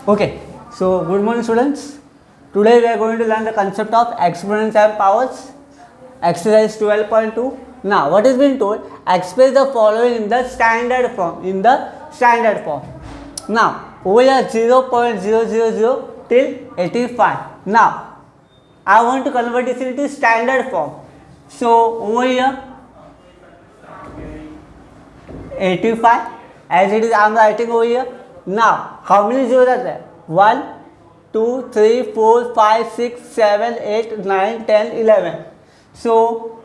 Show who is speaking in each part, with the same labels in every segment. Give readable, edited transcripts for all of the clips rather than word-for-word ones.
Speaker 1: Okay, so good morning students. Today we are going to learn the concept of exponents and powers. Exercise 12.2. Now what is being told? Express the following in the standard form. Now over here 0.000 till 85. Now I want to convert this into standard form. So over here 85 as it is I am writing over here. Now how many zeros are there? 1, 2, 3, 4, 5, 6, 7, 8, 9, 10, 11. So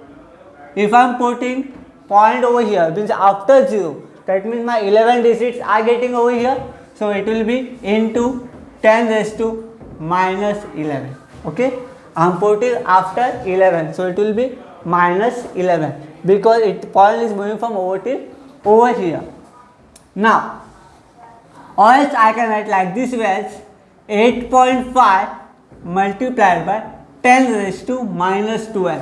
Speaker 1: if I am putting point over here, means after 0, that means my 11 digits are getting over here. So it will be into 10 raised to minus 11. Okay, I am putting after 11, so it will be minus 11 because it point is moving from over to over here. Now or else I can write like this way as 8.5 multiplied by 10 raised to minus 12.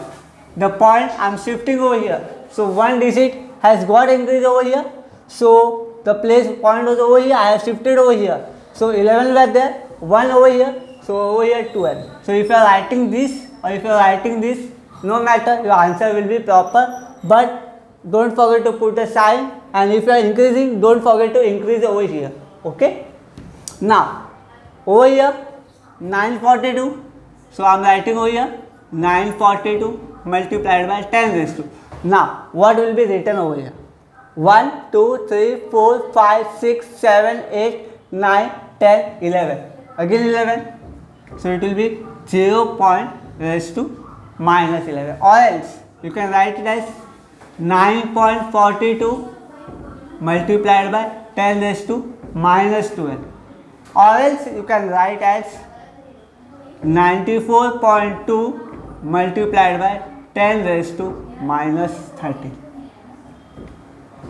Speaker 1: The point I am shifting over here. So one digit has got increased over here. So the place point was over here, I have shifted over here. So 11 were there, 1 over here, so over here 12. So if you are writing this or if you are writing this, no matter, your answer will be proper. But don't forget to put a sign, and if you are increasing, don't forget to increase over here. Okay. Now over here 942. So I am writing over here 942 multiplied by 10 raised to. Now what will be written over here? 1, 2, 3, 4, 5, 6, 7, 8, 9, 10, 11. Again 11. So it will be 0 point raised to minus 11. Or else you can write it as 9.42 multiplied by 10 raised to minus 12. Or else you can write as 94.2 multiplied by 10 raised to minus 30.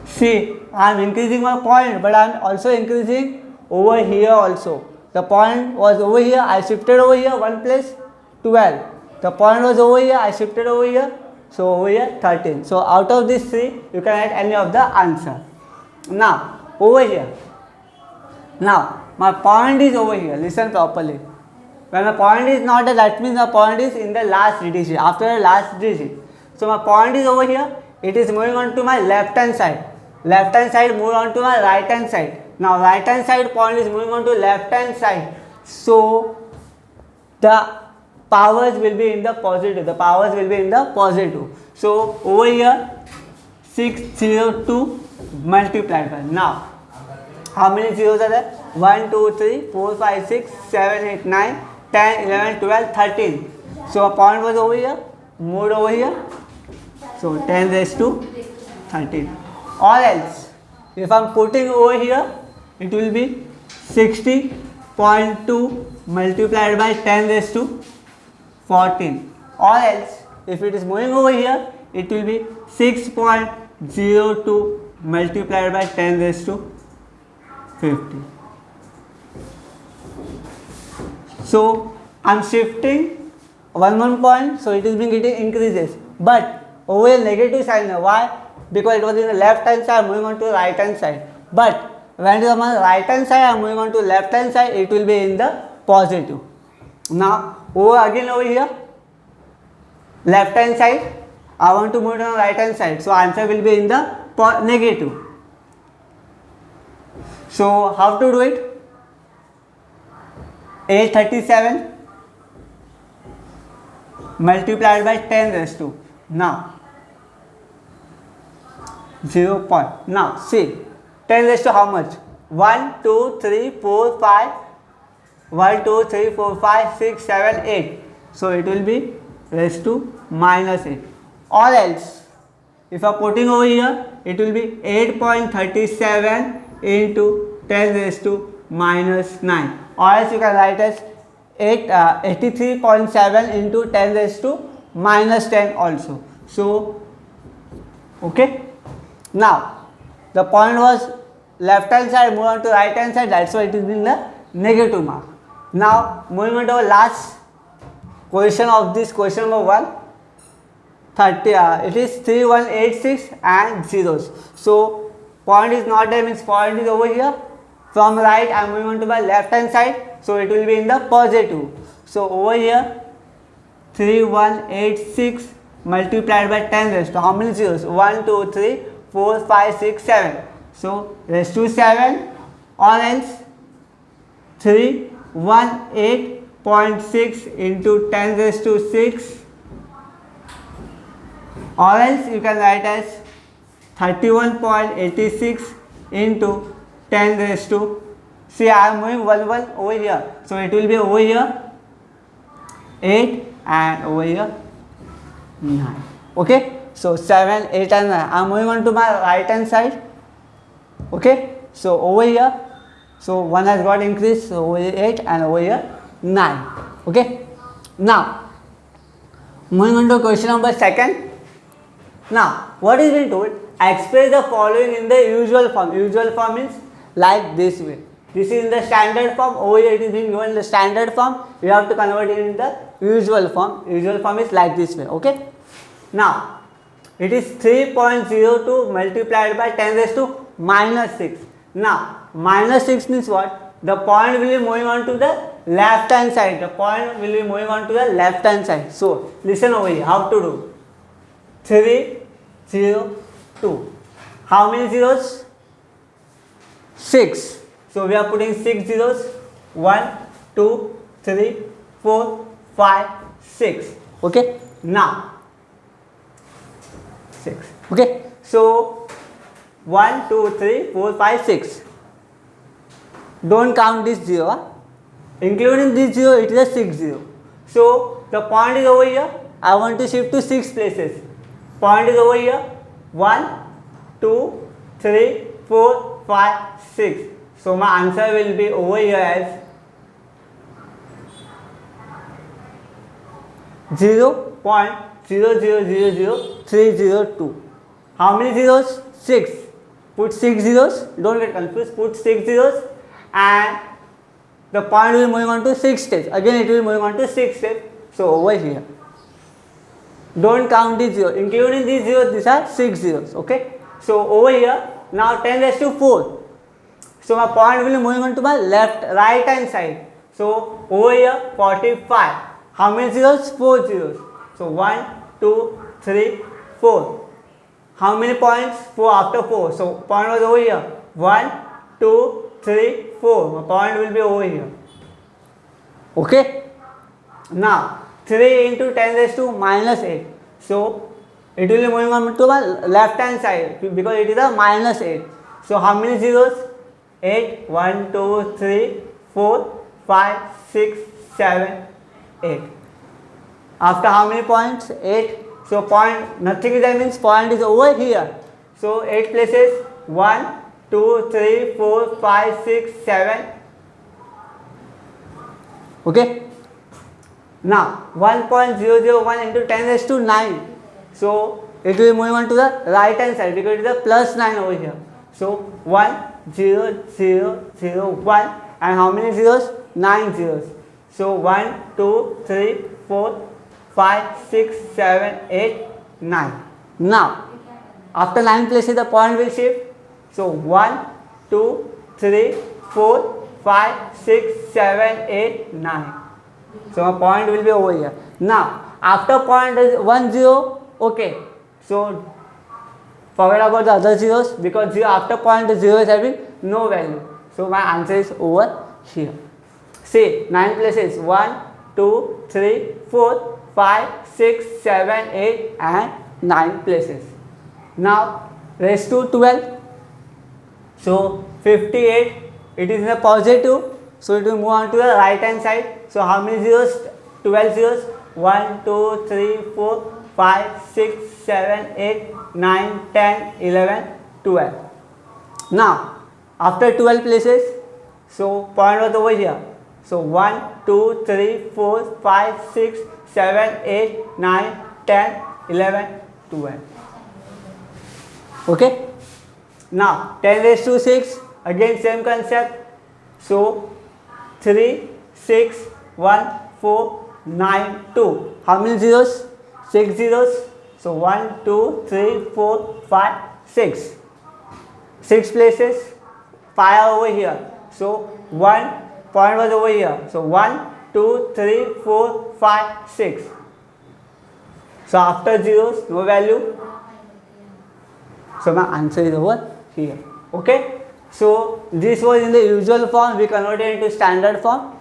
Speaker 1: See, I am increasing my point, but I am also increasing over here also. The point was over here, I shifted over here, 1 place 12. The point was over here, I shifted over here, so over here 13. So out of these 3, you can write any of the answer. Now over here. Now my point is over here, listen properly. When my point is not there, that means my point is in the last digit, after the last digit. So my point is over here, it is moving on to my left hand side. Left hand side move on to my right hand side. Now right hand side point is moving on to left hand side. So the powers will be in the positive. So over here 602 multiplied by. Now how many zeros are there? 1, 2, 3, 4, 5, 6, 7, 8, 9, 10, 11, 12, 13. So a point was over here, moved over here. So 10 raised to 13. Or else, if I am putting over here, it will be 60.2 multiplied by 10 raised to 14. Or else, if it is moving over here, it will be 6.02 multiplied by 10 raised to 50. So I am shifting one point, so it is being getting increases. But over here negative sign. Why? Because it was in the left hand side, I am moving on to the right hand side. But when it is on the right hand side, I am moving on to left hand side, it will be in the positive. Now over here, left hand side, I want to move to the right hand side. So answer will be in the negative. So how to do it? 837 multiplied by 10 raised to. Now 0 point. Now see, 10 raised to how much? 1, 2, 3, 4, 5. 1, 2, 3, 4, 5, 6, 7, 8. So it will be raised to minus 8. Or else, if I am putting over here, it will be 8.37 into 10 raised to minus 9. Or else you can write as 83.7 into 10 raised to minus 10 also. So, okay. Now, the point was left hand side, move on to right hand side, that's why it is in the negative mark. Now, moving on to our last question of this question number 1. 30, it is 3186 and zeros. So point is not there, means point is over here, From right, I am moving on to my left hand side, so it will be in the positive. So over here, 3186 multiplied by 10 raised to how many zeros? 1, 2, 3, 4, 5, 6, 7. So raised to 7, or else 318.6 into 10 raised to 6, or else you can write as 31.86 into 10 raised to, see I am moving 1 1 over here, so it will be over here 8 and over here 9. Okay, so 7, 8 and 9. I am moving on to my right hand side. Okay, so over here, so 1 has got increased, so over here 8 and over here 9. Okay, now moving on to question number 2. Now what is being told? Express the following in the usual form. Usual form means like this way. This is in the standard form. Over here it is being given in the standard form. You have to convert it in the usual form. Usual form is like this way. Okay. Now it is 3.02 multiplied by 10 raised to minus 6. Now minus 6 means what? The point will be moving on to the left hand side. The point will be moving on to the left hand side. So listen over here. How to do? 3, 0, 2. How many zeros? 6. So we are putting 6 zeros. 1, 2, 3, 4, 5, 6. Okay. Now 6. Okay. So 1, 2, 3, 4, 5, 6. Don't count this 0. Including this 0, it is a 6 0. So the point is over here. I want to shift to 6 places. Point is over here. 1, 2, 3, 4, 5, 6. So my answer will be over here as 0.0000302. How many zeros? 6. Put 6 zeros. Don't get confused. Put 6 zeros and the point will be moving on to 6 steps. Again it will be moving on to 6 steps. So over here. Don't count these zeros. Including these zeros, these are 6 zeros. Okay. So over here, now 10 raised to 4. So my point will be moving on to my right hand side. So over here 45. How many zeros? 4 zeros. So 1, 2, 3, 4. How many points? 4 after 4. So point was over here. 1, 2, 3, 4. My point will be over here. Okay. Now 3 into 10 raised to minus 8. So it will be moving on to my left hand side because it is a minus 8. So how many zeros? 8. 1, 2, 3, 4, 5, 6, 7, 8. After how many points? 8. So point, nothing is there means point is over here. So 8 places. 1, 2, 3, 4, 5, 6, 7. Okay. Now 1.001 into 10 raised to 9. So it will be moving on to the right hand side because it is a plus 9 over here. So 1, 0, 0, 0, 1 and how many zeros? 9 zeros. So 1, 2, 3, 4, 5, 6, 7, 8, 9. Now after 9 places the point will shift. So 1, 2, 3, 4, 5, 6, 7, 8, 9. So my point will be over here. Now after point is 1 0. Okay. So forget about the other zeros because 0 after point 0 is having no value. So my answer is over here. See 9 places. 1, 2, 3, 4, 5, 6, 7, 8 and 9 places. Now raised to 12. So 58. It is in a positive. So it will move on to the right hand side. So how many zeros? 12 zeros. 1, 2, 3, 4, 5, 6, 7, 8, 9, 10, 11, 12. Now after 12 places, so point was over here. So 1, 2, 3, 4, 5, 6, 7, 8, 9, 10, 11, 12. Okay. Now 10 raised to 6. Again same concept. So 3, 6, 1, 4, 9, 2. How many zeros? 6 zeros. So 1, 2, 3, 4, 5, 6. 6 places. 5 over here. So 1 point was over here. So 1, 2, 3, 4, 5, 6. So after zeros, no value. So my answer is over here. Okay. So this was in the usual form, we converted into standard form,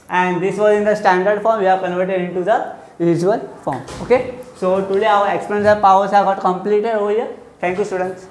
Speaker 1: and this was in the standard form, we have converted into the usual form. Okay. So today our exponential powers have got completed over here. Thank you, students.